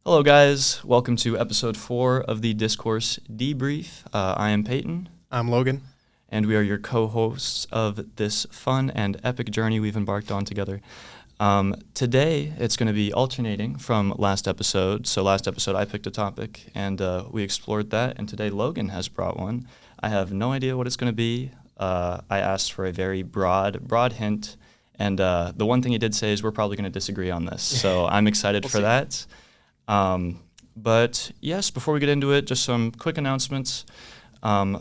Hello, guys. Welcome to episode 4 of the Discourse Debrief. I am Peyton. I'm Logan. And we are your co-hosts of this fun and epic journey we've embarked on together. Today, it's going to be alternating from last episode. So last episode, I picked a topic, and we explored that. And today, Logan has brought one. I have no idea what it's going to be. I asked for a very broad hint. And the one thing he did say is we're probably going to disagree on this. So I'm excited for that. But yes, before we get into it, just some quick announcements.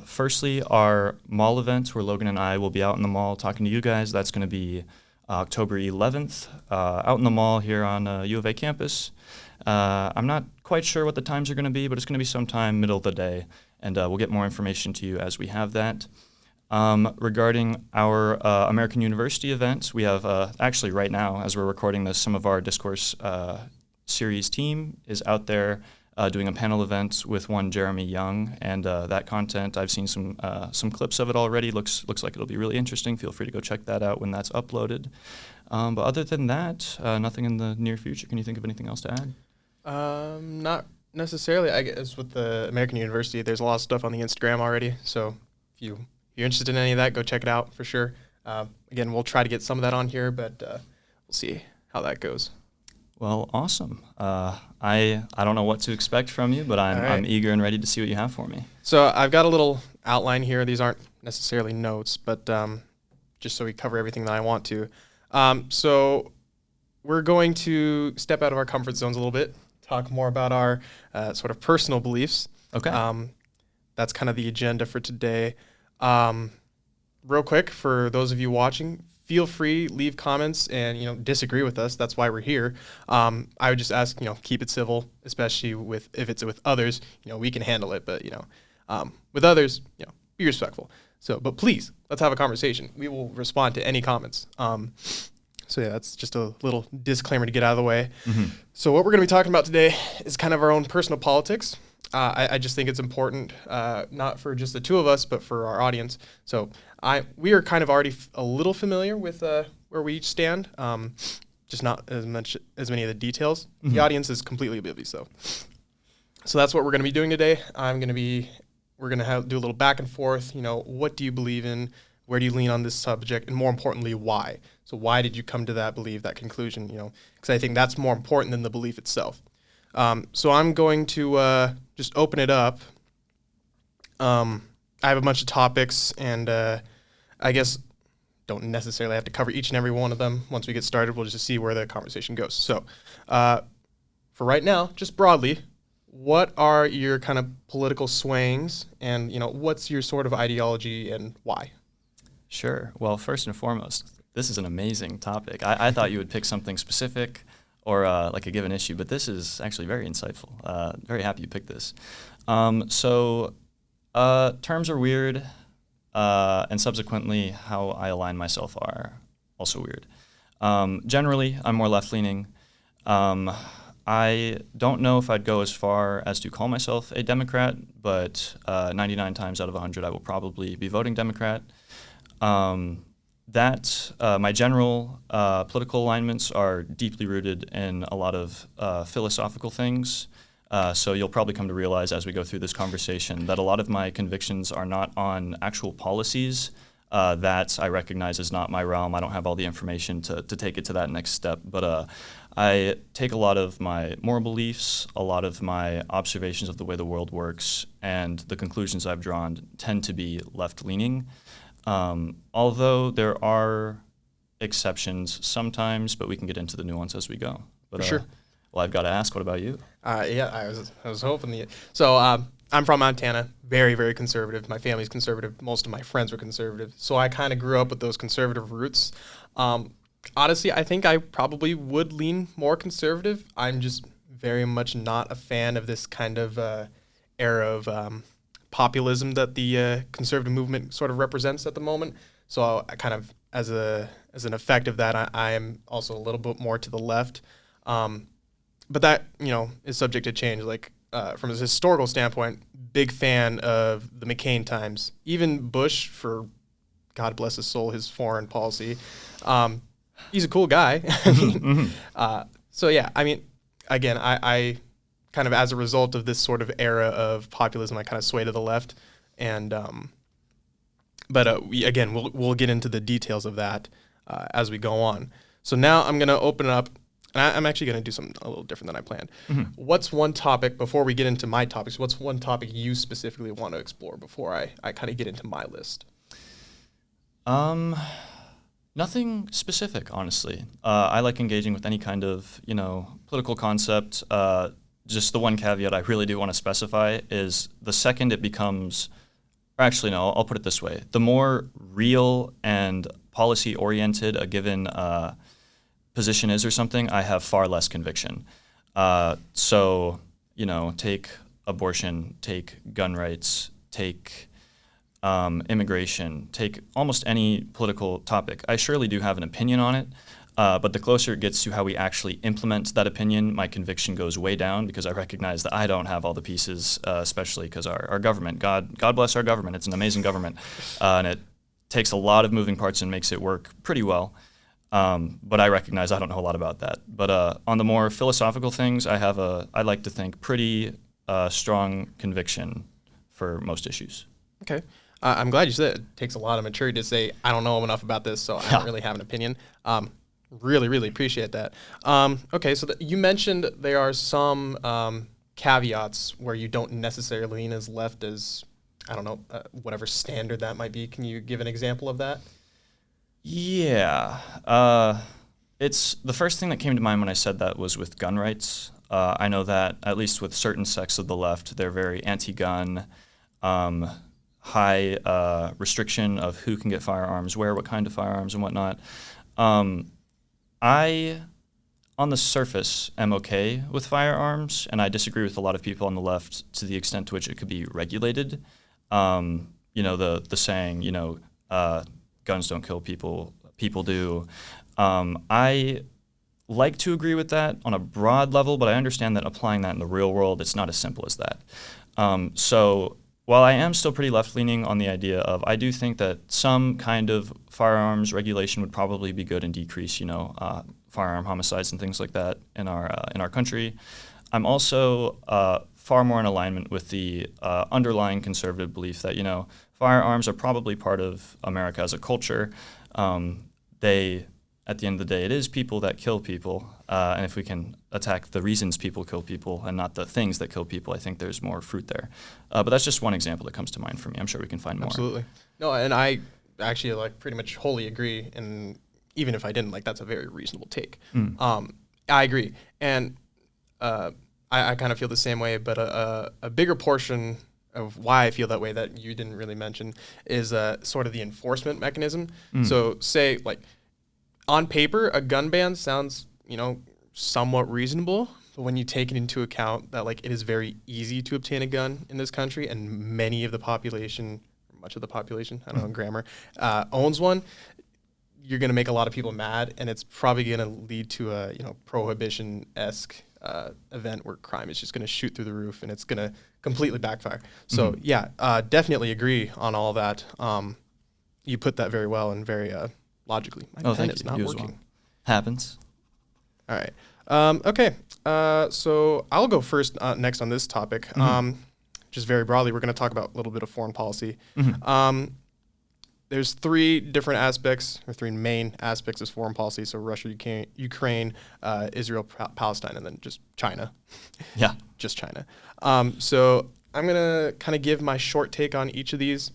Firstly, our mall event where Logan and I will be out in the mall talking to you guys. That's going to be October 11th out in the mall here on U of A campus. I'm not quite sure what the times are going to be, but it's going to be sometime middle of the day. And we'll get more information to you as we have that. Regarding our American University event, we have actually right now, as we're recording this, some of our Discourse series team is out there doing a panel event with one Jeremy Young, and that content, I've seen some clips of it already. Looks like it'll be really interesting. Feel free to go check that out when that's uploaded. But other than that, nothing in the near future. Can you think of anything else to add? Not necessarily. I guess with the American University, there's a lot of stuff on the Instagram already. So if you're interested in any of that, go check it out for sure. Again, we'll try to get some of that on here, but we'll see how that goes. Well, awesome. I don't know what to expect from you, but I'm eager and ready to see what you have for me. So I've got a little outline here. These aren't necessarily notes, but just so we cover everything that I want to. So we're going to step out of our comfort zones a little bit, talk more about our sort of personal beliefs. Okay. That's kind of the agenda for today. Real quick, for those of you watching, feel free, leave comments, and disagree with us. That's why we're here. I would just ask, keep it civil, especially if it's with others. We can handle it, but with others, be respectful. So, but please, let's have a conversation. We will respond to any comments. So yeah, that's just a little disclaimer to get out of the way. Mm-hmm. So what we're going to be talking about today is kind of our own personal politics. I just think it's important, not for just the two of us, but for our audience. So we are kind of already a little familiar with where we each stand, just not as many of the details. Mm-hmm. The audience is completely oblivious, though. So that's what we're going to be doing today. We're going to do a little back and forth. What do you believe in? Where do you lean on this subject? And more importantly, why? So why did you come to that belief, that conclusion? Because I think that's more important than the belief itself. So I'm going to just open it up. I have a bunch of topics, and I guess don't necessarily have to cover each and every one of them. Once we get started, we'll just see where the conversation goes. So for right now, just broadly, what are your kind of political swayings, and what's your sort of ideology and why? Sure. Well, first and foremost, this is an amazing topic. I thought you would pick something specific or like a given issue, but this is actually very insightful. Very happy you picked this. So terms are weird, and subsequently how I align myself are also weird. Generally, I'm more left-leaning. I don't know if I'd go as far as to call myself a Democrat, but 99 times out of 100, I will probably be voting Democrat. My general political alignments are deeply rooted in a lot of philosophical things. So you'll probably come to realize as we go through this conversation that a lot of my convictions are not on actual policies that I recognize is not my realm. I don't have all the information to take it to that next step. But I take a lot of my moral beliefs, a lot of my observations of the way the world works, and the conclusions I've drawn tend to be left-leaning. Although there are exceptions sometimes, but we can get into the nuance as we go. But, For sure. Well, I've got to ask, what about you? Yeah, I was hoping. So I'm from Montana, very, very conservative. My family's conservative. Most of my friends were conservative. So I kind of grew up with those conservative roots. Honestly, I think I probably would lean more conservative. I'm just very much not a fan of this kind of era of populism that the conservative movement sort of represents at the moment. So I kind of, as an effect of that, I am also a little bit more to the left. But that, is subject to change. Like, from a historical standpoint, big fan of the McCain times. Even Bush, for God bless his soul, his foreign policy. He's a cool guy. So yeah, I mean, again, I kind of as a result of this sort of era of populism, I kind of sway to the left. And again, we'll get into the details of that as we go on. So now I'm going to open it up, and I'm actually going to do something a little different than I planned. Mm-hmm. What's one topic, before we get into my topics, what's one topic you specifically want to explore before I kind of get into my list? Nothing specific, honestly. I like engaging with any kind of, political concept. Just the one caveat I really do want to specify is the second it becomes, or actually, no, I'll put it this way. The more real and policy-oriented a given position is or something, I have far less conviction. So, take abortion, take gun rights, take immigration, take almost any political topic. I surely do have an opinion on it, but the closer it gets to how we actually implement that opinion, my conviction goes way down because I recognize that I don't have all the pieces, especially because our government, God bless our government, it's an amazing government, and it takes a lot of moving parts and makes it work pretty well. But I recognize I don't know a lot about that. But on the more philosophical things, I like to think, pretty strong conviction for most issues. Okay. I'm glad you said it takes a lot of maturity to say, I don't know enough about this, so I don't really have an opinion. Really, really appreciate that. Okay, so you mentioned there are some caveats where you don't necessarily lean as left as, I don't know, whatever standard that might be. Can you give an example of that? Yeah. It's the first thing that came to mind when I said that was with gun rights. I know that, at least with certain sects of the left, they're very anti-gun, high restriction of who can get firearms, where, what kind of firearms, and whatnot. I, on the surface, am okay with firearms, and I disagree with a lot of people on the left to the extent to which it could be regulated. The saying, guns don't kill people, people do. I like to agree with that on a broad level, but I understand that applying that in the real world, it's not as simple as that. So while I am still pretty left-leaning on the idea of, I do think that some kind of firearms regulation would probably be good and decrease, firearm homicides and things like that in our country. I'm also far more in alignment with the underlying conservative belief that, firearms are probably part of America as a culture. At the end of the day, it is people that kill people. And if we can attack the reasons people kill people and not the things that kill people, I think there's more fruit there. But that's just one example that comes to mind for me. I'm sure we can find more. Absolutely. No, and I actually pretty much wholly agree. And even if I didn't, that's a very reasonable take. I agree. And I kind of feel the same way, but a bigger portion of why I feel that way that you didn't really mention is sort of the enforcement mechanism. So say, on paper, a gun ban sounds, somewhat reasonable, but when you take it into account that it is very easy to obtain a gun in this country, and much of the population, I don't know grammar, owns one, you're going to make a lot of people mad, and it's probably going to lead to a prohibition-esque event where crime is just going to shoot through the roof, and it's going to completely backfire. So definitely agree on all that. You put that very well and very logically. My pen is not working. Well. Happens. All right. Okay. So I'll go first next on this topic. Just very broadly, we're going to talk about a little bit of foreign policy. There's three different aspects, or three main aspects of foreign policy. So Russia, Ukraine, Israel, Palestine, and then just China. Yeah. Just China. So I'm going to kind of give my short take on each of these.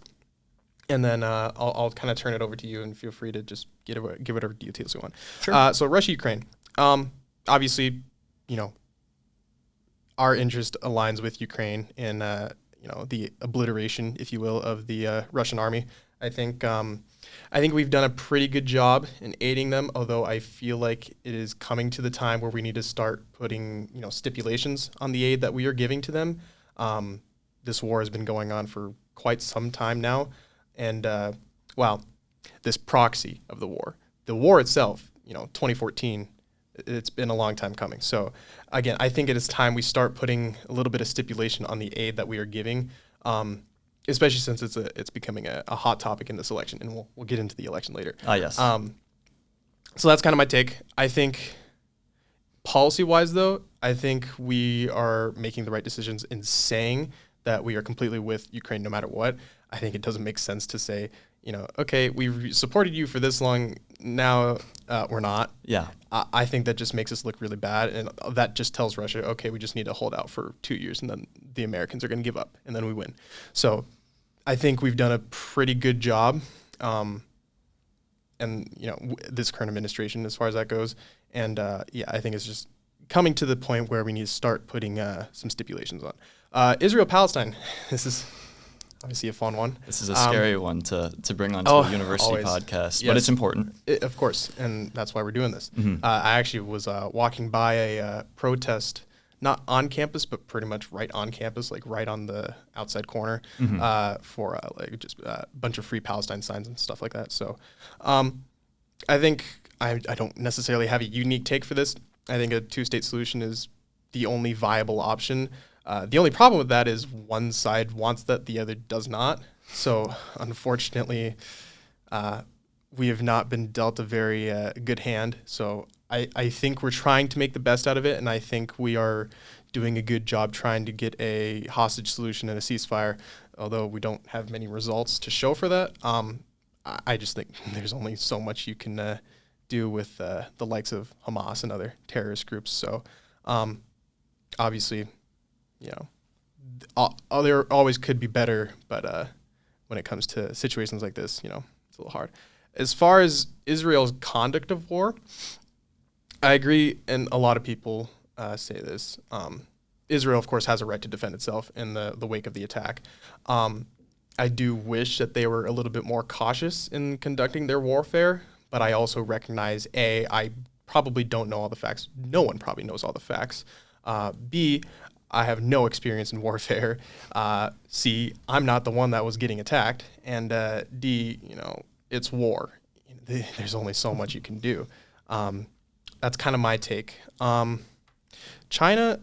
And then I'll kind of turn it over to you, and feel free to just give whatever details you want. Sure. So Russia, Ukraine. Obviously, our interest aligns with Ukraine in the obliteration, if you will, of the Russian army. I think we've done a pretty good job in aiding them, although I feel like it is coming to the time where we need to start putting stipulations on the aid that we are giving to them. This war has been going on for quite some time now. And, this proxy of the war itself, 2014, it's been a long time coming. So, again, I think it is time we start putting a little bit of stipulation on the aid that we are giving, especially since it's becoming a hot topic in this election. And we'll get into the election later. Yes. So that's kind of my take. I think policy-wise, though, I think we are making the right decisions in saying that we are completely with Ukraine no matter what. I think it doesn't make sense to say, okay, we've supported you for this long, now we're not. Yeah. I think that just makes us look really bad, and that just tells Russia, okay, we just need to hold out for 2 years, and then the Americans are going to give up, and then we win. So I think we've done a pretty good job, and this current administration as far as that goes. And I think it's just coming to the point where we need to start putting some stipulations on. Israel-Palestine, this is obviously a fun one. This is a scary one to bring onto a university podcast, but it's important. Of course, and that's why we're doing this. I actually was walking by a protest, not on campus, but pretty much right on campus, like right on the outside corner, for just a bunch of free Palestine signs and stuff like that. So I think I don't necessarily have a unique take for this. I think a two-state solution is the only viable option. The only problem with that is one side wants that, the other does not. So unfortunately, we have not been dealt a very good hand. So I think we're trying to make the best out of it, and I think we are doing a good job trying to get a hostage solution and a ceasefire, although we don't have many results to show for that. I just think there's only so much you can do with the likes of Hamas and other terrorist groups. So obviously, there always could be better, but when it comes to situations like this, it's a little hard. As far as Israel's conduct of war, I agree, and a lot of people say this. Israel, of course, has a right to defend itself in the wake of the attack. I do wish that they were a little bit more cautious in conducting their warfare, but I also recognize, A, I probably don't know all the facts. No one probably knows all the facts. B, I have no experience in warfare. C, I'm not the one that was getting attacked. And D, it's war. There's only so much you can do. That's kind of my take. China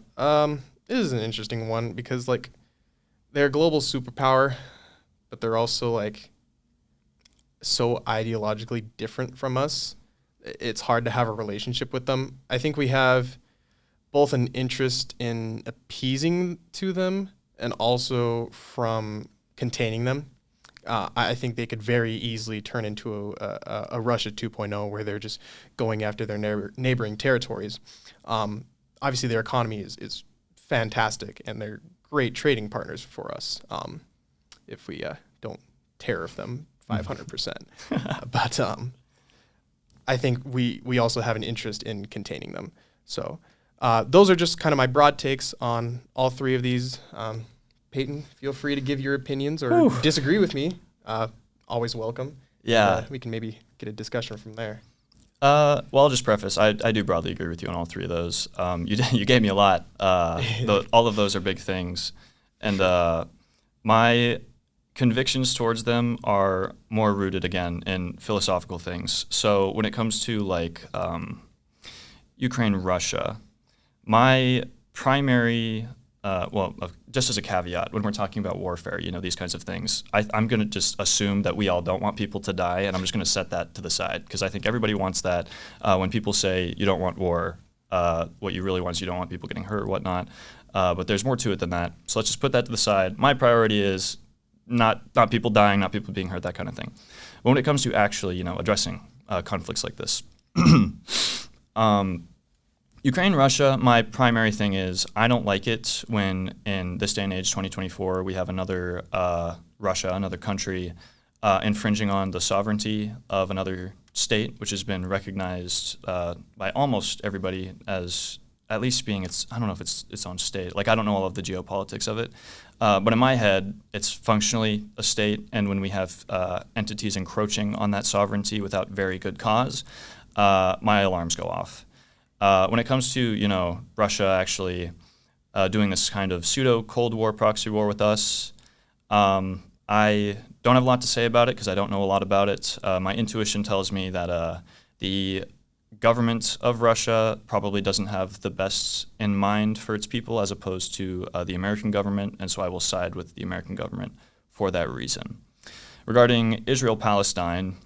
is an interesting one because, they're a global superpower, but they're also, so ideologically different from us. It's hard to have a relationship with them. I think we have both an interest in appeasing to them and also from containing them. I think they could very easily turn into a Russia 2.0 where they're just going after their neighboring territories. Obviously, their economy is fantastic, and they're great trading partners for us if we don't tariff them 500%. But I think we also have an interest in containing them. So those are just kind of my broad takes on all three of these. Peyton, feel free to give your opinions or disagree with me. Always welcome. Yeah. We can maybe get a discussion from there. Well, I'll just preface. I do broadly agree with you on all three of those. You gave me a lot. All of those are big things. And my convictions towards them are more rooted, again, in philosophical things. So when it comes to, Ukraine, Russia, my primary, just as a caveat, when we're talking about warfare, these kinds of things, I'm going to just assume that we all don't want people to die, and I'm just going to set that to the side, because I think everybody wants that. When people say you don't want war, what you really want is you don't want people getting hurt or whatnot, but there's more to it than that. So let's just put that to the side. My priority is not people dying, not people being hurt, that kind of thing. But when it comes to actually, addressing conflicts like this, Ukraine, Russia, my primary thing is I don't like it when in this day and age, 2024, we have another Russia, another country, infringing on the sovereignty of another state, which has been recognized by almost everybody as at least being I don't know if it's its own state. I don't know all of the geopolitics of it. But in my head, it's functionally a state, and when we have entities encroaching on that sovereignty without very good cause, my alarms go off. When it comes to, Russia actually doing this kind of pseudo-Cold War proxy war with us, I don't have a lot to say about it because I don't know a lot about it. My intuition tells me that the government of Russia probably doesn't have the best in mind for its people as opposed to the American government, and so I will side with the American government for that reason. Regarding Israel-Palestine,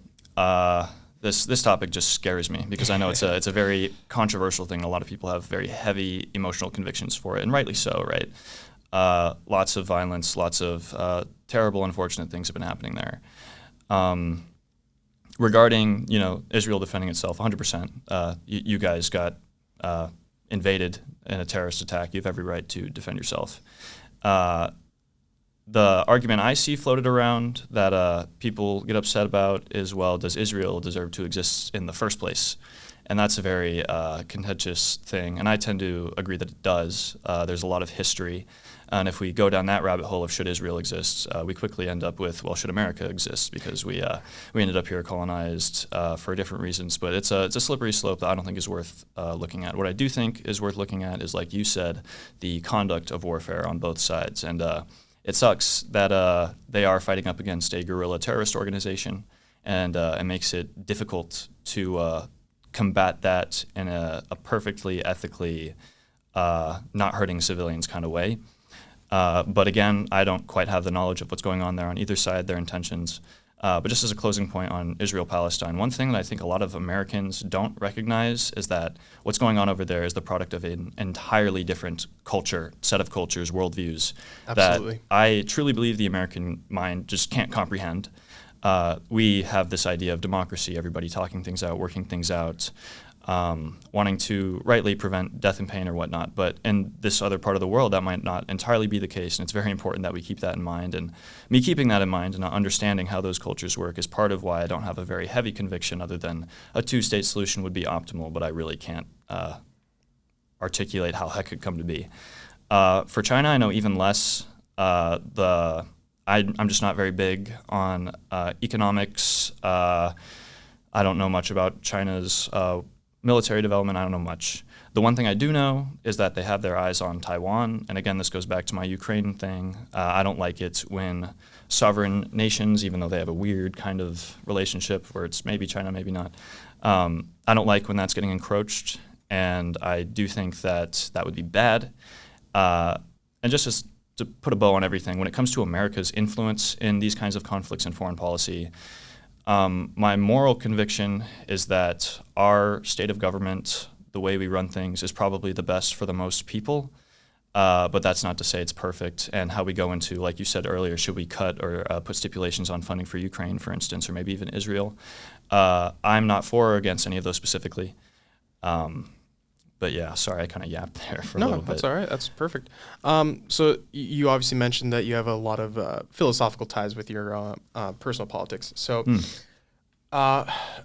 this topic just scares me because I know it's a very controversial thing. A lot of people have very heavy emotional convictions for it, and rightly so, right? Lots of violence, lots of terrible, unfortunate things have been happening there. Regarding, Israel defending itself, 100%. You guys got invaded in a terrorist attack. You have every right to defend yourself. The argument I see floated around that people get upset about is, well, does Israel deserve to exist in the first place? And that's a very contentious thing, and I tend to agree that it does. There's a lot of history, and if we go down that rabbit hole of should Israel exist, we quickly end up with, well, should America exist? Because we ended up here colonized for different reasons, but it's a slippery slope that I don't think is worth looking at. What I do think is worth looking at is, like you said, the conduct of warfare on both sides, and it sucks that they are fighting up against a guerrilla terrorist organization, and it makes it difficult to combat that in a perfectly ethically not hurting civilians kind of way. But again, I don't quite have the knowledge of what's going on there on either side, their intentions. But just as a closing point on Israel-Palestine, one thing that I think a lot of Americans don't recognize is that what's going on over there is the product of an entirely different culture, set of cultures, worldviews. Absolutely. That I truly believe the American mind just can't comprehend. We have this idea of democracy, everybody talking things out, working things out, wanting to rightly prevent death and pain or whatnot. But in this other part of the world, that might not entirely be the case, and it's very important that we keep that in mind. And me keeping that in mind and not understanding how those cultures work is part of why I don't have a very heavy conviction other than a two-state solution would be optimal, but I really can't articulate how that could come to be. For China, I know even less. I'm just not very big on economics. I don't know much about China's military development. I don't know much. The one thing I do know is that they have their eyes on Taiwan. And again, this goes back to my Ukraine thing. I don't like it when sovereign nations, even though they have a weird kind of relationship where it's maybe China, maybe not, I don't like when that's getting encroached. And I do think that that would be bad. And just to put a bow on everything, when it comes to America's influence in these kinds of conflicts in foreign policy, my moral conviction is that our state of government, the way we run things, is probably the best for the most people. But that's not to say it's perfect. And how we go into, like you said earlier, should we cut or put stipulations on funding for Ukraine, for instance, or maybe even Israel? I'm not for or against any of those specifically. But yeah, sorry, I kind of yapped there for a little bit. No, that's all right. That's perfect. So you obviously mentioned that you have a lot of philosophical ties with your personal politics. So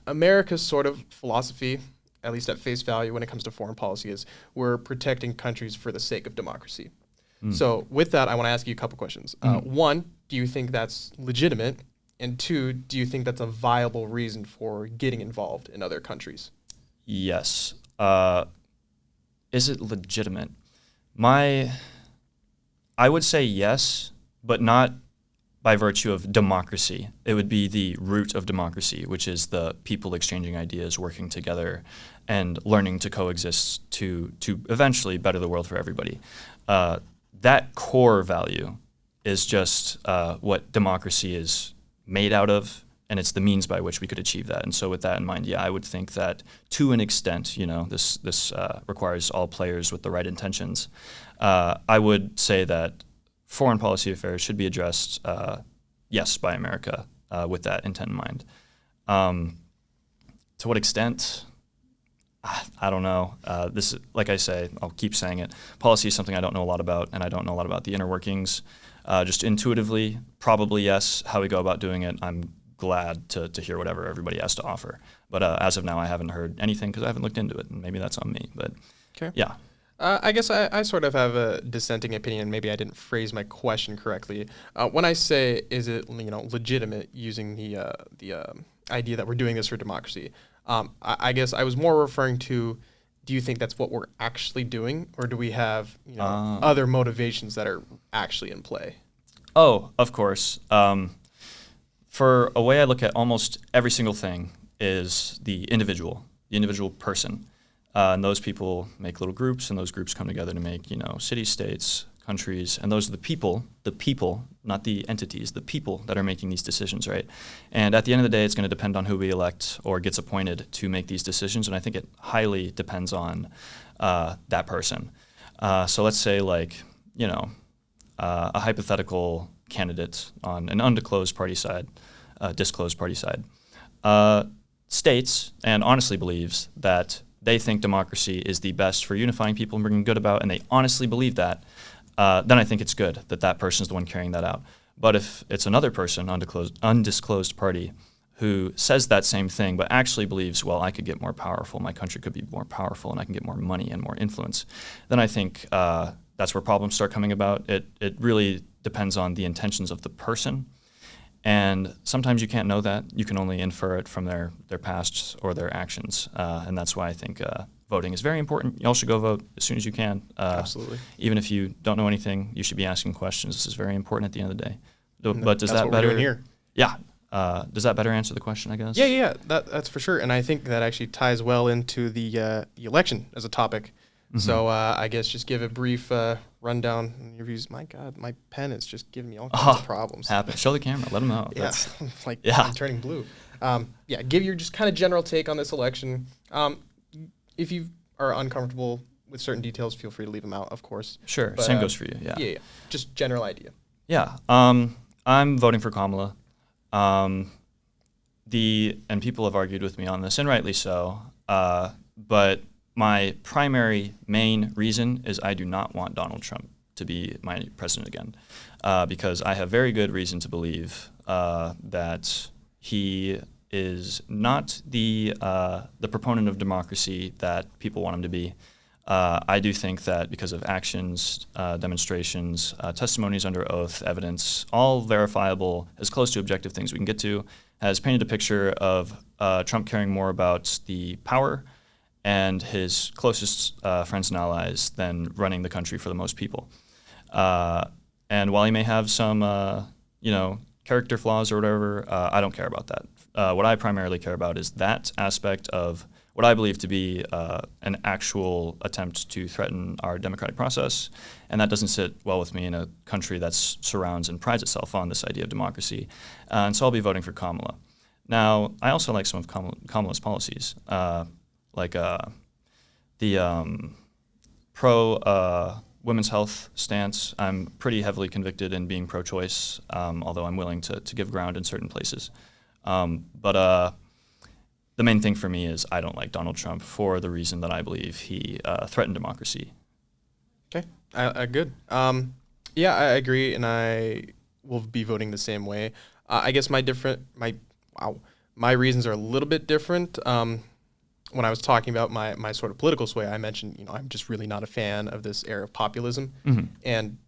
America's sort of philosophy, at least at face value when it comes to foreign policy, is we're protecting countries for the sake of democracy. So with that, I want to ask you a couple questions. One, do you think that's legitimate? And two, do you think that's a viable reason for getting involved in other countries? Yes. Is it legitimate? I would say yes, but not by virtue of democracy. It would be the root of democracy, which is the people exchanging ideas, working together, and learning to coexist to eventually better the world for everybody. That core value is just what democracy is made out of, and it's the means by which we could achieve that. And so with that in mind, yeah, I would think that to an extent, this requires all players with the right intentions. I would say that foreign policy affairs should be addressed, yes, by America with that intent in mind. To what extent? I don't know. This, like I say, I'll keep saying it. Policy is something I don't know a lot about, and I don't know a lot about the inner workings. Just intuitively, probably yes. How we go about doing it, I'm glad to hear whatever everybody has to offer. But as of now, I haven't heard anything because I haven't looked into it, and maybe that's on me. But okay. Yeah. I guess I sort of have a dissenting opinion. Maybe I didn't phrase my question correctly. When I say, is it legitimate using the idea that we're doing this for democracy, I guess I was more referring to, do you think that's what we're actually doing, or do we have other motivations that are actually in play? Oh, of course. For a way I look at almost every single thing is the individual person. And those people make little groups, and those groups come together to make, city-states, countries, and those are the people, not the entities, the people that are making these decisions, right? And at the end of the day, it's going to depend on who we elect or gets appointed to make these decisions, and I think it highly depends on that person. So let's say, like, a hypothetical candidate on an undisclosed party side, disclosed party side, states and honestly believes that they think democracy is the best for unifying people and bringing good about, and they honestly believe that, then I think it's good that that person is the one carrying that out. But if it's another person, undisclosed party, who says that same thing but actually believes, well, I could get more powerful, my country could be more powerful, and I can get more money and more influence, then I think that's where problems start coming about. It really depends on the intentions of the person. And sometimes you can't know that. You can only infer it from their past or their actions. And that's why I think voting is very important. You all should go vote as soon as you can. Absolutely. Even if you don't know anything, you should be asking questions. This is very important at the end of the day. And but does that's that what better? we're doing here. Yeah. Does that better answer the question, I guess? Yeah, that's for sure. And I think that actually ties well into the election as a topic. Mm-hmm. So I guess just give a brief rundown on your views. My God, my pen is just giving me all kinds of problems. Show the camera. Let them know. Yeah, I'm turning blue. Give your just kind of general take on this election. If you are uncomfortable with certain details, feel free to leave them out, of course. Sure, but, same goes for you, yeah. Yeah, just general idea. Yeah, I'm voting for Kamala. And people have argued with me on this, and rightly so, but my primary main reason is I do not want Donald Trump to be my president again, because I have very good reason to believe that he is not the proponent of democracy that people want him to be. I do think that because of actions, demonstrations, testimonies under oath, evidence, all verifiable, as close to objective things we can get to, has painted a picture of Trump caring more about the power and his closest friends and allies than running the country for the most people. And while he may have some, character flaws or whatever, I don't care about that. What I primarily care about is that aspect of what I believe to be an actual attempt to threaten our democratic process, and that doesn't sit well with me in a country that surrounds and prides itself on this idea of democracy. And so I'll be voting for Kamala. Now, I also like some of Kamala's policies, like the pro-women's health stance. I'm pretty heavily convicted in being pro-choice, although I'm willing to give ground in certain places. But the main thing for me is I don't like Donald Trump for the reason that I believe he threatened democracy. Okay, good. I agree, and I will be voting the same way. I guess my reasons are a little bit different. When I was talking about my sort of political sway, I mentioned, I'm just really not a fan of this era of populism. Mm-hmm. And,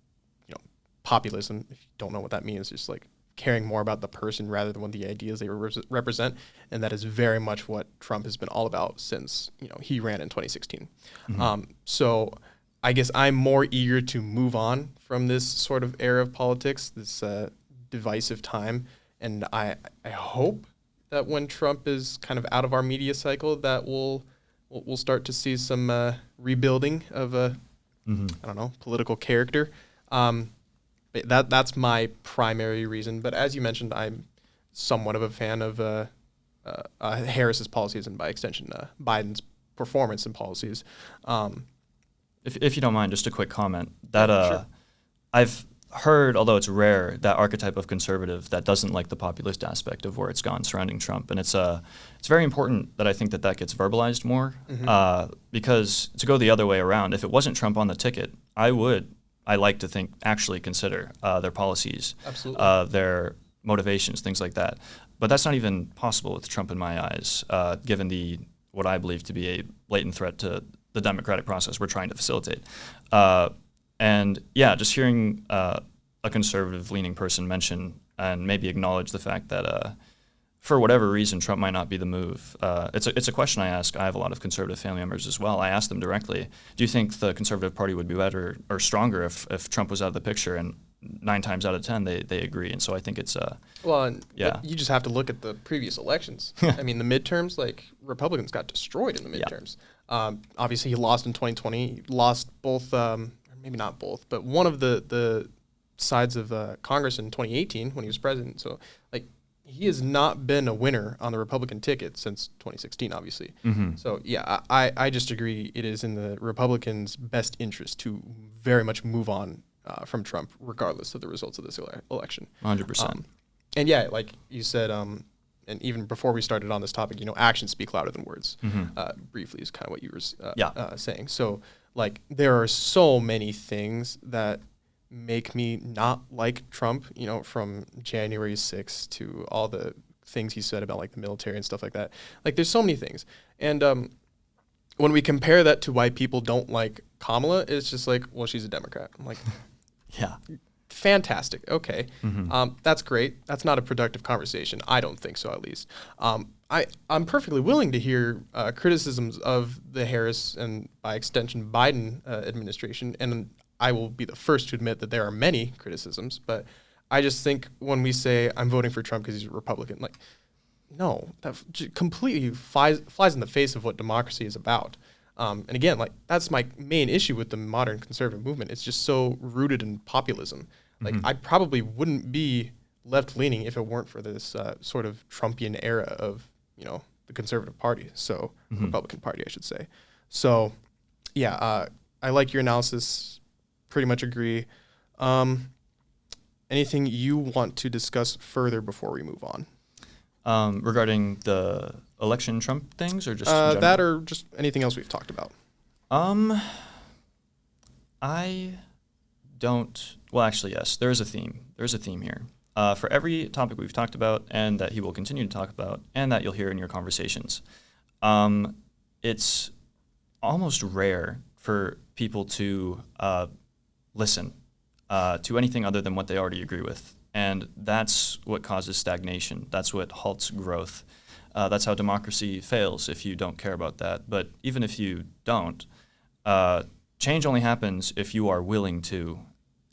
populism, if you don't know what that means, is like caring more about the person rather than what the ideas they represent. And that is very much what Trump has been all about since, he ran in 2016. Mm-hmm. So I guess I'm more eager to move on from this sort of era of politics, this divisive time. And I hope that when Trump is kind of out of our media cycle, that we'll start to see some rebuilding of political character. That's my primary reason. But as you mentioned, I'm somewhat of a fan of Harris's policies and by extension Biden's performance and policies. If you don't mind, just a quick comment that sure. I've heard, although it's rare, that archetype of conservative that doesn't like the populist aspect of where it's gone surrounding Trump, and it's very important that I think that gets verbalized more, mm-hmm. Because to go the other way around, if it wasn't Trump on the ticket, I like to think actually consider their policies, absolutely, their motivations, things like that. But that's not even possible with Trump in my eyes, given what I believe to be a blatant threat to the democratic process we're trying to facilitate. Just hearing a conservative-leaning person mention and maybe acknowledge the fact that for whatever reason, Trump might not be the move. It's a question I ask. I have a lot of conservative family members as well. I ask them directly, do you think the Conservative Party would be better or stronger if Trump was out of the picture? And 9 times out of 10, they agree. And so I think it's you just have to look at the previous elections. I mean, the midterms, Republicans got destroyed in the midterms. Yeah. Obviously, he lost in 2020. He lost both maybe not both, but one of the sides of Congress in 2018 when he was president. So like he has not been a winner on the Republican ticket since 2016, obviously. Mm-hmm. So yeah, I just agree it is in the Republicans' best interest to very much move on from Trump, regardless of the results of this election. 100%. And yeah, like you said, and even before we started on this topic, actions speak louder than words. Briefly is kind of what you were saying. So like there are so many things that make me not like Trump, from January 6th to all the things he said about like the military and stuff like that. Like there's so many things. And when we compare that to why people don't like Kamala, it's just like, well, she's a Democrat. I'm like, yeah. Fantastic. Okay. That's great. That's not a productive conversation. I don't think so, at least. I'm perfectly willing to hear criticisms of the Harris and, by extension, Biden administration, and I will be the first to admit that there are many criticisms, but I just think when we say I'm voting for Trump because he's a Republican, like, no, that completely flies in the face of what democracy is about. And again, like that's my main issue with the modern conservative movement. It's just so rooted in populism. Like I probably wouldn't be left-leaning if it weren't for this sort of Trumpian era of, the conservative party. So Republican Party, I should say. So yeah, I like your analysis. Pretty much agree. Anything you want to discuss further before we move on? Regarding the election Trump things, or just that, or just anything else we've talked about? I don't. Well, actually, yes. There is a theme. There's a theme here for every topic we've talked about, and that he will continue to talk about, and that you'll hear in your conversations. It's almost rare for people to listen to anything other than what they already agree with. And that's what causes stagnation. That's what halts growth. That's how democracy fails if you don't care about that. But even if you don't, change only happens if you are willing to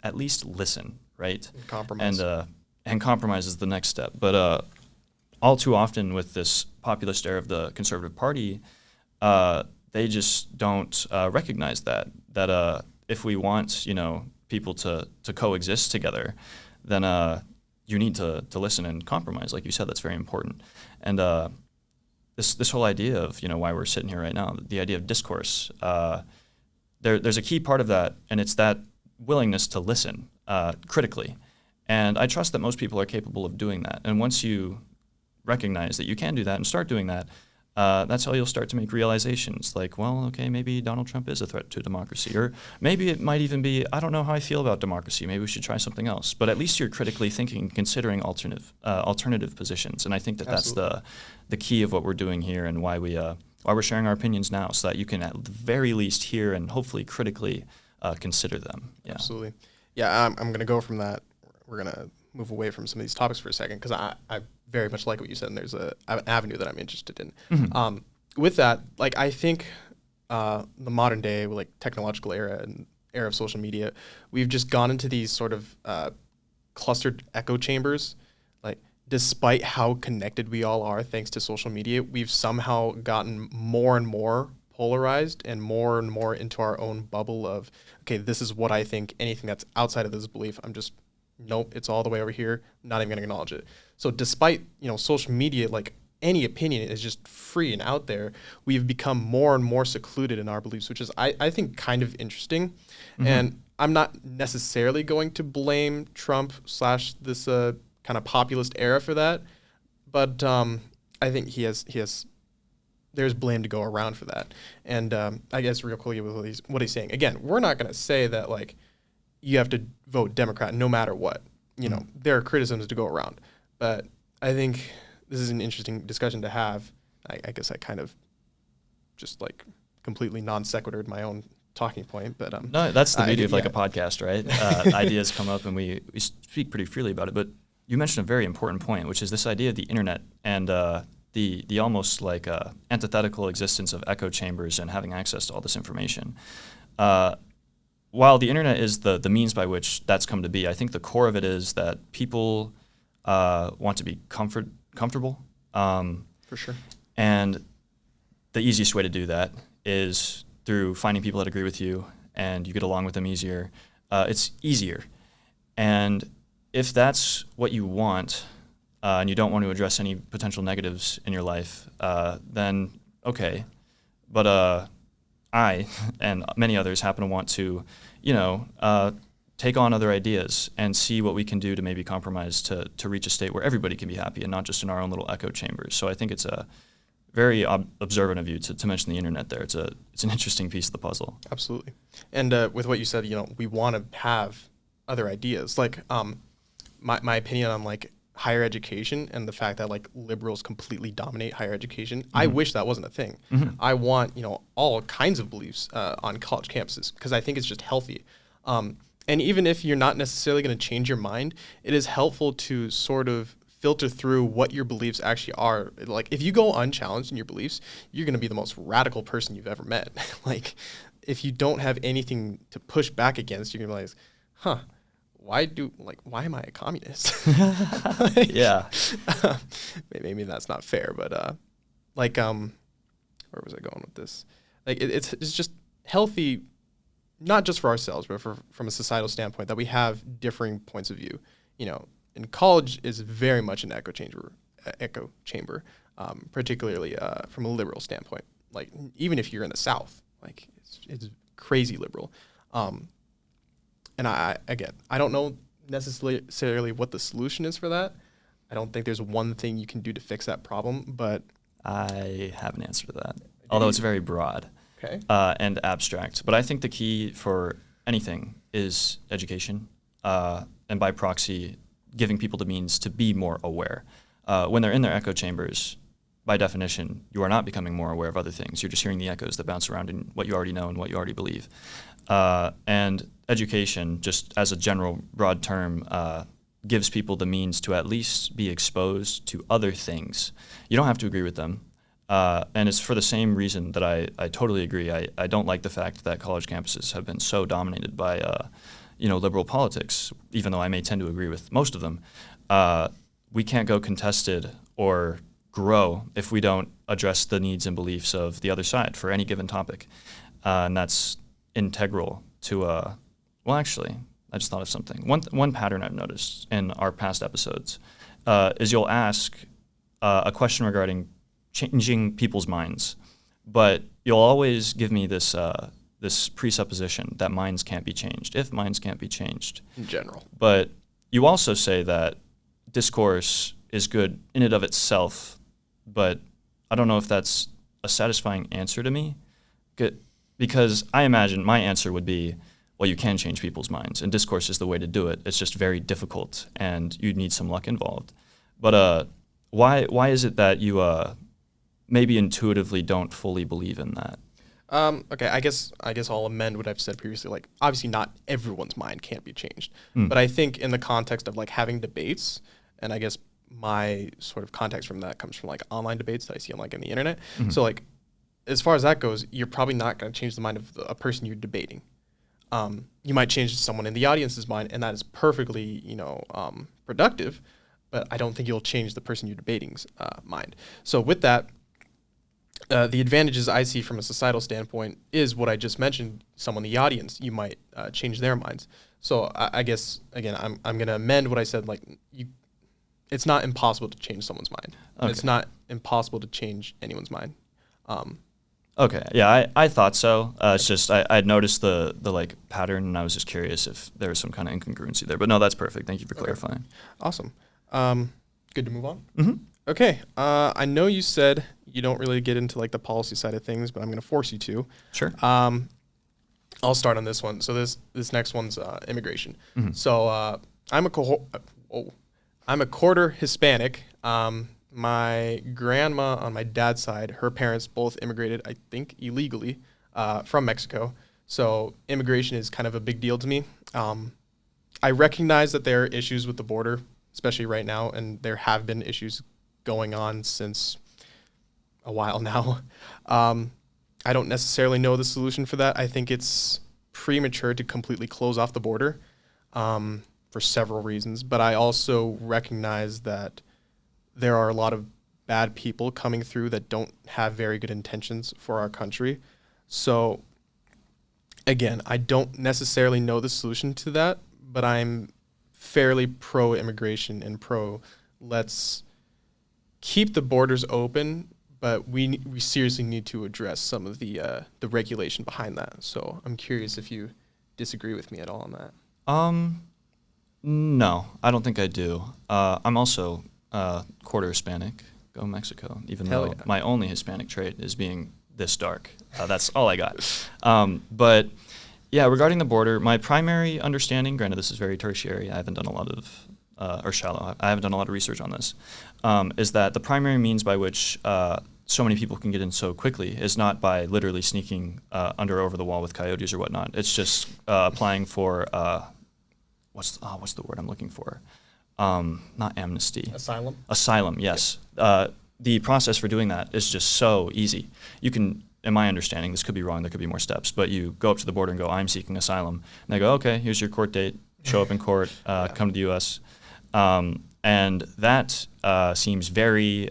at least listen, right? Compromise. And compromise is the next step. But all too often with this populist era of the Conservative Party, they just don't recognize that if we want, people to coexist together, then you need to listen and compromise. Like you said, that's very important. And this whole idea of, why we're sitting here right now, the idea of discourse, there's a key part of that, and it's that willingness to listen critically. And I trust that most people are capable of doing that. And once you recognize that you can do that and start doing that, that's how you'll start to make realizations like, well, okay, maybe Donald Trump is a threat to democracy. Or maybe it might even be, I don't know how I feel about democracy. Maybe we should try something else. But at least you're critically thinking, considering alternative positions. And I think that Absolutely. that's the key of what we're doing here, and why we're sharing our opinions now, so that you can at the very least hear and hopefully critically consider them. Yeah. Absolutely. Yeah, I'm going to go from that. We're going to move away from some of these topics for a second, because I very much like what you said, and there's an avenue that I'm interested in. With that, like I think the modern day, like technological era and era of social media, we've just gone into these sort of clustered echo chambers. Like despite how connected we all are thanks to social media, we've somehow gotten more and more polarized and more into our own bubble of, okay, this is what I think. Anything that's outside of this belief, I'm just, nope, it's all the way over here, not even going to acknowledge it. So despite, social media, like any opinion is just free and out there, we've become more and more secluded in our beliefs, which is, I think, kind of interesting. And I'm not necessarily going to blame Trump / this kind of populist era for that, but I think there's blame to go around for that. And I guess real quickly with what he's saying, again, we're not going to say that like you have to vote Democrat no matter what. There are criticisms to go around, but I think this is an interesting discussion to have. I guess I kind of just like completely non sequitured my own talking point, but no, that's the beauty of like a podcast, right? Ideas come up and we speak pretty freely about it. But you mentioned a very important point, which is this idea of the internet and the almost like antithetical existence of echo chambers and having access to all this information. While the internet is the means by which that's come to be, I think the core of it is that people want to be comfortable. For sure. And the easiest way to do that is through finding people that agree with you and you get along with them easier. It's easier. And if that's what you want, and you don't want to address any potential negatives in your life, then okay. But I and many others happen to want to, take on other ideas and see what we can do to maybe compromise to reach a state where everybody can be happy and not just in our own little echo chambers. So I think it's a very observant of you to mention the internet there. It's an interesting piece of the puzzle. Absolutely. And with what you said, we want to have other ideas. Like my opinion on like higher education and the fact that like liberals completely dominate higher education. I wish that wasn't a thing. I want, all kinds of beliefs on college campuses because I think it's just healthy. And even if you're not necessarily going to change your mind, it is helpful to sort of filter through what your beliefs actually are. Like if you go unchallenged in your beliefs, you're going to be the most radical person you've ever met. Like if you don't have anything to push back against, you're going to be like, why am I a communist? Yeah. Maybe that's not fair, but where was I going with this? Like it's just healthy, not just for ourselves, but from a societal standpoint, that we have differing points of view. And college is very much an echo chamber, particularly from a liberal standpoint. Like even if you're in the South, like it's crazy liberal. And I don't know necessarily what the solution is for that. I don't think there's one thing you can do to fix that problem, but I have an answer to that, although it's very broad. Okay. And abstract. But I think the key for anything is education, and by proxy, giving people the means to be more aware. When they're in their echo chambers, by definition, you are not becoming more aware of other things. You're just hearing the echoes that bounce around in what you already know and what you already believe. And education, just as a general broad term, gives people the means to at least be exposed to other things. You don't have to agree with them. And it's for the same reason that I totally agree. I don't like the fact that college campuses have been so dominated by, liberal politics, even though I may tend to agree with most of them. We can't go contested or grow if we don't address the needs and beliefs of the other side for any given topic. And that's integral to, actually, I just thought of something. One pattern I've noticed in our past episodes is you'll ask a question regarding changing people's minds, but you'll always give me this presupposition that minds can't be changed, if minds can't be changed. In general. But you also say that discourse is good in and of itself, but I don't know if that's a satisfying answer to me, because I imagine my answer would be, well, you can change people's minds, and discourse is the way to do it. It's just very difficult, and you'd need some luck involved. But why is it that you maybe intuitively don't fully believe in that? Okay, I guess I'll amend what I've said previously. Like, obviously, not everyone's mind can't be changed, but I think in the context of like having debates, and I guess my sort of context from that comes from like online debates that I see on like in the internet. So like, as far as that goes, you're probably not going to change the mind of a person you're debating. You might change someone in the audience's mind, and that is perfectly, productive. But I don't think you'll change the person you're debating's mind. So with that. The advantages I see from a societal standpoint is what I just mentioned. Someone in the audience, you might change their minds. So I guess again, I'm going to amend what I said. Like, it's not impossible to change someone's mind. Okay. It's not impossible to change anyone's mind. Okay, yeah, I thought so. It's just I'd noticed the like pattern, and I was just curious if there was some kind of incongruency there. But no, that's perfect. Thank you for clarifying. Awesome. Good to move on. Mm-hmm. Okay. I know you said you don't really get into like the policy side of things, but I'm going to force you to. Sure. I'll start on this one. So this next one's immigration. So I'm a quarter Hispanic. My grandma on my dad's side, her parents both immigrated, I think illegally, from Mexico. So immigration is kind of a big deal to me. I recognize that there are issues with the border, especially right now, and there have been issues going on since a while now. I don't necessarily know the solution for that. I think it's premature to completely close off the border for several reasons, but I also recognize that there are a lot of bad people coming through that don't have very good intentions for our country. So Again, I don't necessarily know the solution to that, but I'm fairly pro-immigration and let's keep the borders open, but we seriously need to address some of the regulation behind that. So I'm curious if you disagree with me at all on that. No, I don't think I do. I'm also quarter Hispanic. Go Mexico, even Hell though yeah. my only Hispanic trait is being this dark. That's all I got. But yeah, regarding the border, my primary understanding, granted this is very tertiary, I haven't done a lot of, or shallow, I haven't done a lot of research on this, is that the primary means by which so many people can get in so quickly is not by literally sneaking under or over the wall with coyotes or whatnot. It's just applying for, what's the word I'm looking for? Not amnesty. Asylum? Asylum, yes. The process for doing that is just so easy. You can, in my understanding, this could be wrong, there could be more steps, but you go up to the border and go, I'm seeking asylum. And they go, okay, here's your court date, show up in court, come to the U.S. And that seems very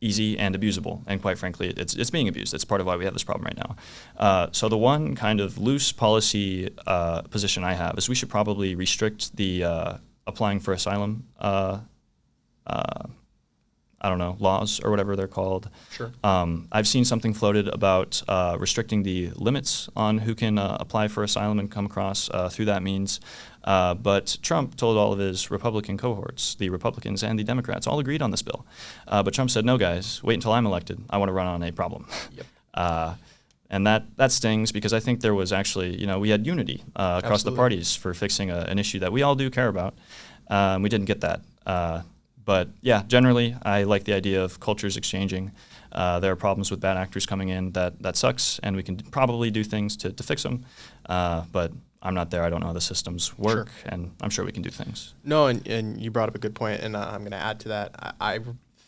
easy and abusable. And quite frankly, it's being abused. It's part of why we have this problem right now. So the one kind of loose policy position I have is we should probably restrict the applying for asylum laws or whatever they're called. Sure. I've seen something floated about restricting the limits on who can apply for asylum and come across through that means. But Trump told all of his Republican cohorts, the Republicans and the Democrats, all agreed on this bill. But Trump said, no, guys, wait until I'm elected. I want to run on a problem. Yep. And that stings because I think there was actually, we had unity across the parties for fixing an issue that we all do care about. We didn't get that. But yeah, generally, I like the idea of cultures exchanging. There are problems with bad actors coming in that sucks, and we can probably do things to fix them. But I'm not there. I don't know how the systems work, Sure. and I'm sure we can do things. No, and you brought up a good point, and I'm going to add to that. I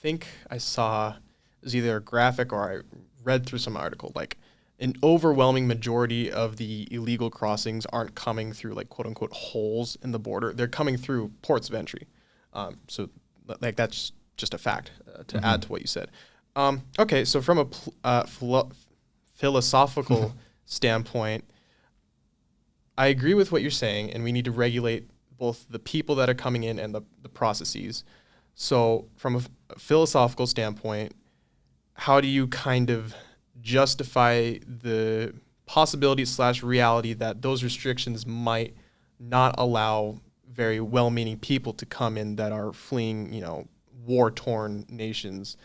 think I saw, it was either a graphic or I read through some article, like an overwhelming majority of the illegal crossings aren't coming through like quote unquote holes in the border. They're coming through ports of entry. So like that's just a fact to add to what you said. Okay, so from a philosophical standpoint, I agree with what you're saying, and we need to regulate both the people that are coming in and the processes. So from a philosophical standpoint, how do you kind of justify the possibility / reality that those restrictions might not allow very well-meaning people to come in that are fleeing, war-torn nations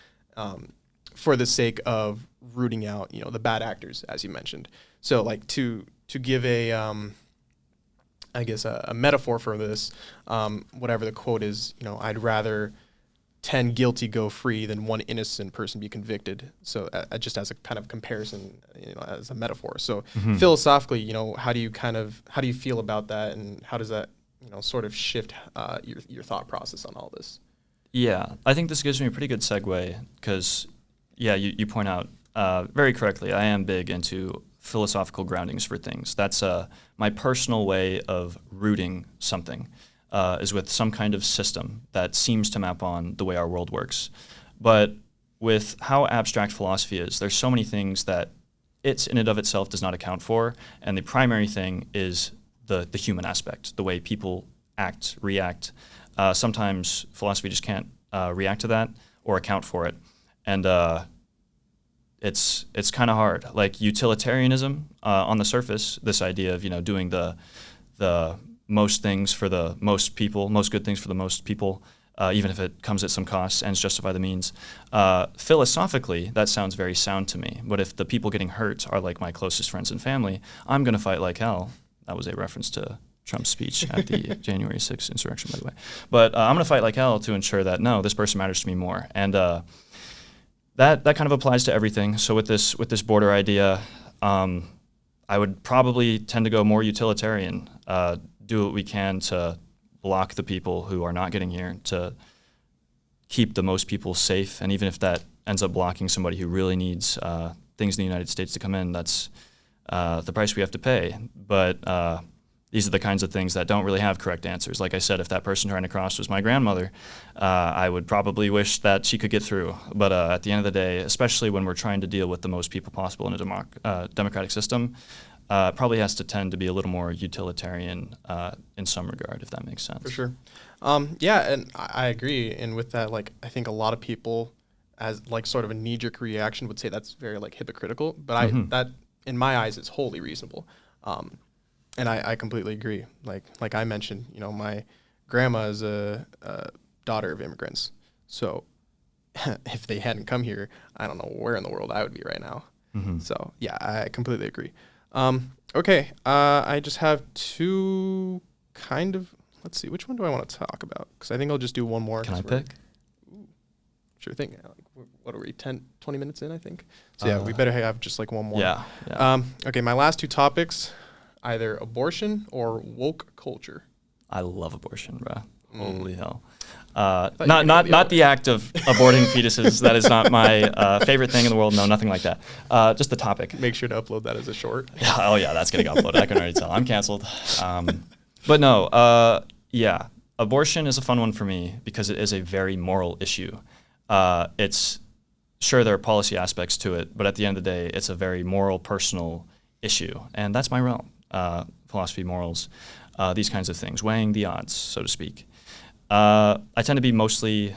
for the sake of rooting out, the bad actors, as you mentioned. So like to give a metaphor for this, whatever the quote is, I'd rather 10 guilty go free than one innocent person be convicted. So just as a kind of comparison, as a metaphor. So philosophically, how do you feel about that, and how does that, sort of shift your thought process on all this? Yeah, I think this gives me a pretty good segue because, yeah, you point out very correctly, I am big into philosophical groundings for things. That's my personal way of rooting something. Is with some kind of system that seems to map on the way our world works. But with how abstract philosophy is, there's so many things that it in and of itself does not account for, and the primary thing is the human aspect, the way people act, react. Sometimes philosophy just can't react to that or account for it, and it's kind of hard. Like utilitarianism on the surface, this idea of doing the most things for the most people, most good things for the most people, even if it comes at some cost, ends justify the means. Philosophically, that sounds very sound to me. But if the people getting hurt are like my closest friends and family, I'm going to fight like hell. That was a reference to Trump's speech at the January 6th insurrection, by the way. But I'm going to fight like hell to ensure that, no, this person matters to me more. And that kind of applies to everything. So with this border idea, I would probably tend to go more utilitarian, do what we can to block the people who are not getting here, to keep the most people safe. And even if that ends up blocking somebody who really needs things in the United States to come in, that's the price we have to pay. But these are the kinds of things that don't really have correct answers. Like I said, if that person trying to cross was my grandmother, I would probably wish that she could get through. But at the end of the day, especially when we're trying to deal with the most people possible in a democratic system, probably has to tend to be a little more utilitarian in some regard, if that makes sense. For sure. Yeah, and I agree. And with that, like, I think a lot of people, as like sort of a knee-jerk reaction, would say that's very like hypocritical. But that, in my eyes, is wholly reasonable. And I completely agree. Like I mentioned, my grandma is a daughter of immigrants. So if they hadn't come here, I don't know where in the world I would be right now. So yeah, I completely agree. Okay, I just have two kind of. Let's see, which one do I want to talk about? Because I think I'll just do one more. Can I pick? Sure thing. What are we, 10, 20 minutes in, I think? So yeah, we better have just like one more. Yeah. Okay, my last two topics, either abortion or woke culture. I love abortion, bro. Holy hell. Not the act of aborting fetuses. That is not my favorite thing in the world. No, nothing like that. Just the topic. Make sure to upload that as a short. Oh yeah, that's getting uploaded. I can already tell. I'm canceled. But no, yeah, abortion is a fun one for me because it is a very moral issue. It's sure there are policy aspects to it, but at the end of the day, it's a very moral, personal issue, and that's my realm. Philosophy, morals, these kinds of things, weighing the odds, so to speak. I tend to be mostly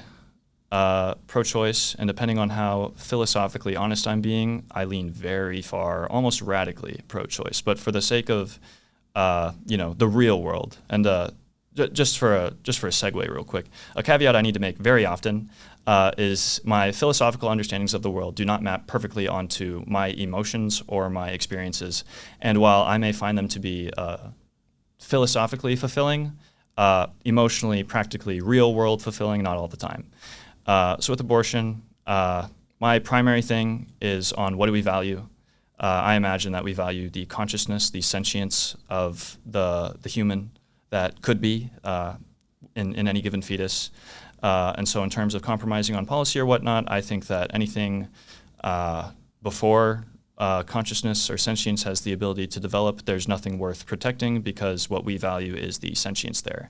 pro-choice, and depending on how philosophically honest I'm being, I lean very far, almost radically pro-choice. But for the sake of the real world, and just for a segue real quick, a caveat I need to make very often is my philosophical understandings of the world do not map perfectly onto my emotions or my experiences. And while I may find them to be philosophically fulfilling, emotionally, practically, real world fulfilling, not all the time. So with abortion, my primary thing is on what do we value. I imagine that we value the consciousness, the sentience of the human that could be in any given fetus. And so in terms of compromising on policy or whatnot, I think that anything before consciousness or sentience has the ability to develop, there's nothing worth protecting because what we value is the sentience there.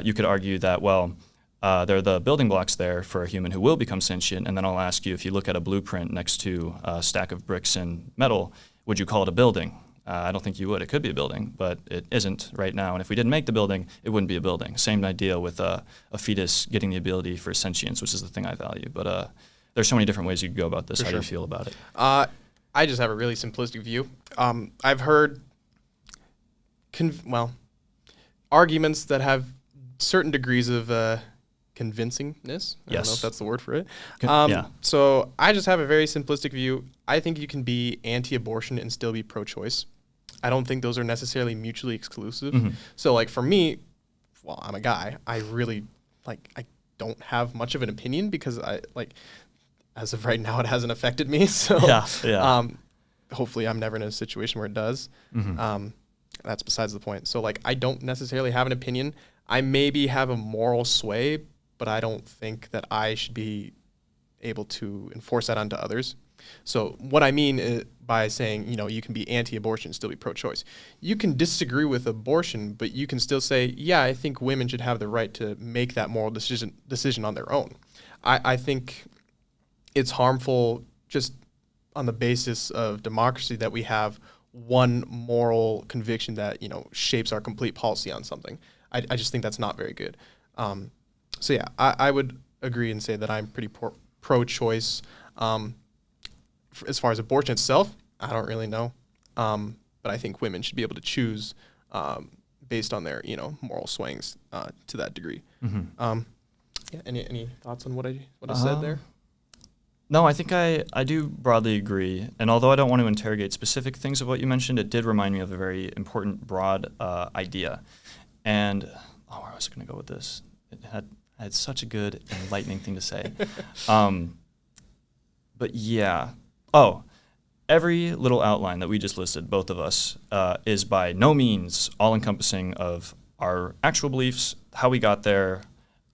You could argue that, well, there are the building blocks there for a human who will become sentient, and then I'll ask you, if you look at a blueprint next to a stack of bricks and metal, would you call it a building? I don't think you would. It could be a building, but it isn't right now. And if we didn't make the building, it wouldn't be a building. Same idea with a fetus getting the ability for sentience, which is the thing I value. But there's so many different ways you could go about this. How do you feel about it? I just have a really simplistic view. I've heard, arguments that have certain degrees of convincingness. I don't know if that's the word for it. So I just have a very simplistic view. I think you can be anti-abortion and still be pro-choice. I don't think those are necessarily mutually exclusive. So like for me, well, I'm a guy. I really I don't have much of an opinion because as of right now, it hasn't affected me. So hopefully I'm never in a situation where it does. That's besides the point. So I don't necessarily have an opinion. I maybe have a moral sway, but I don't think that I should be able to enforce that onto others. So what I mean by saying, you can be anti-abortion and still be pro-choice. You can disagree with abortion, but you can still say, yeah, I think women should have the right to make that moral decision on their own. I think it's harmful just on the basis of democracy that we have one moral conviction that, shapes our complete policy on something. I just think that's not very good. So yeah, I would agree and say that I'm pretty pro-choice. As far as abortion itself, I don't really know. But I think women should be able to choose based on their, moral swings to that degree. Yeah. Any thoughts on what I said there? No, I think I do broadly agree. And although I don't want to interrogate specific things of what you mentioned, it did remind me of a very important broad idea. And where was I going to go with this? I had such a good, enlightening thing to say. But yeah. Every little outline that we just listed, both of us, is by no means all-encompassing of our actual beliefs, how we got there,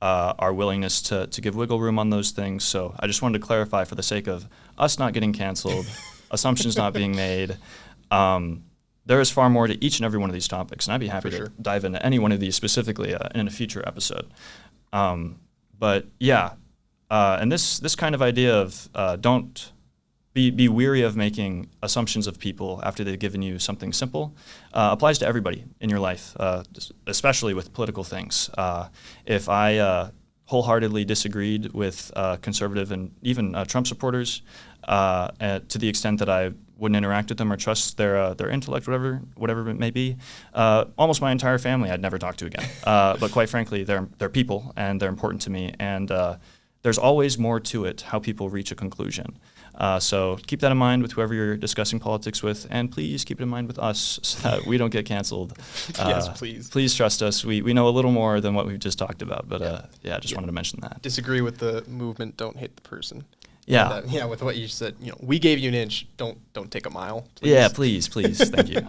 our willingness to give wiggle room on those things. So I just wanted to clarify for the sake of us not getting canceled, assumptions not being made. There is far more to each and every one of these topics, and I'd be happy to dive into any one of these specifically in a future episode. But yeah, and this kind of idea of don't be weary of making assumptions of people after they've given you something simple. Applies to everybody in your life, especially with political things. If I wholeheartedly disagreed with conservative and even Trump supporters to the extent that I wouldn't interact with them or trust their intellect, whatever it may be. Almost my entire family I'd never talk to again. But quite frankly, they're people and they're important to me. And there's always more to it, how people reach a conclusion. So keep that in mind with whoever you're discussing politics with, and please keep it in mind with us so that we don't get canceled. Yes, please. Please trust us. We know a little more than what we've just talked about, but just wanted to mention that. Disagree with the movement, don't hate the person. Yeah. With what you said, we gave you an inch, don't take a mile. Please. Yeah, please, thank you.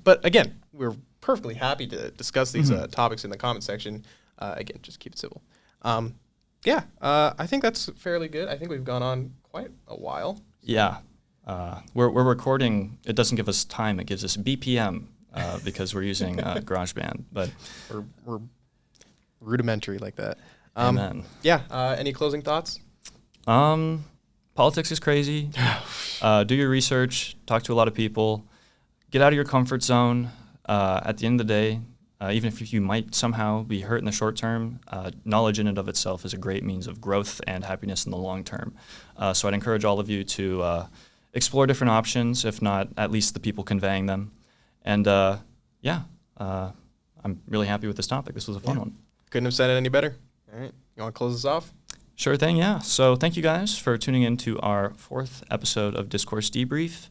But again, we're perfectly happy to discuss these topics in the comment section. Again, just keep it civil. I think that's fairly good. I think we've gone on quite a while. Yeah. We're recording. It doesn't give us time. It gives us BPM because we're using GarageBand. But we're rudimentary like that. Amen. Any closing thoughts? Politics is crazy. Do your research. Talk to a lot of people. Get out of your comfort zone. At the end of the day, even if you might somehow be hurt in the short term, knowledge in and of itself is a great means of growth and happiness in the long term. So I'd encourage all of you to explore different options, if not at least the people conveying them. And I'm really happy with this topic. This was a fun one. Couldn't have said it any better. All right. You want to close this off? Sure thing, yeah. So thank you guys for tuning in to our 4th episode of Discourse Debrief.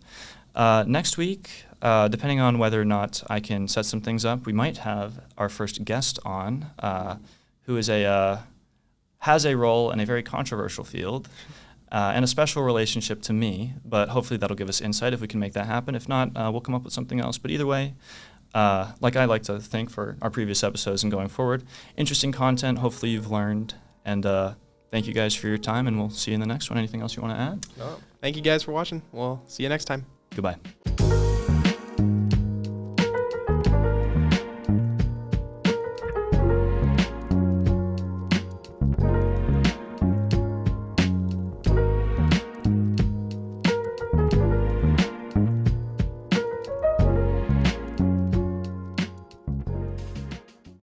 Next week, depending on whether or not I can set some things up, we might have our first guest on, who is has a role in a very controversial field and a special relationship to me, but hopefully that'll give us insight if we can make that happen. If not, we'll come up with something else. But either way, like I like to think for our previous episodes and going forward, interesting content, hopefully you've learned, and thank you guys for your time, and we'll see you in the next one. Anything else you want to add? No. Thank you guys for watching. We'll see you next time. Goodbye.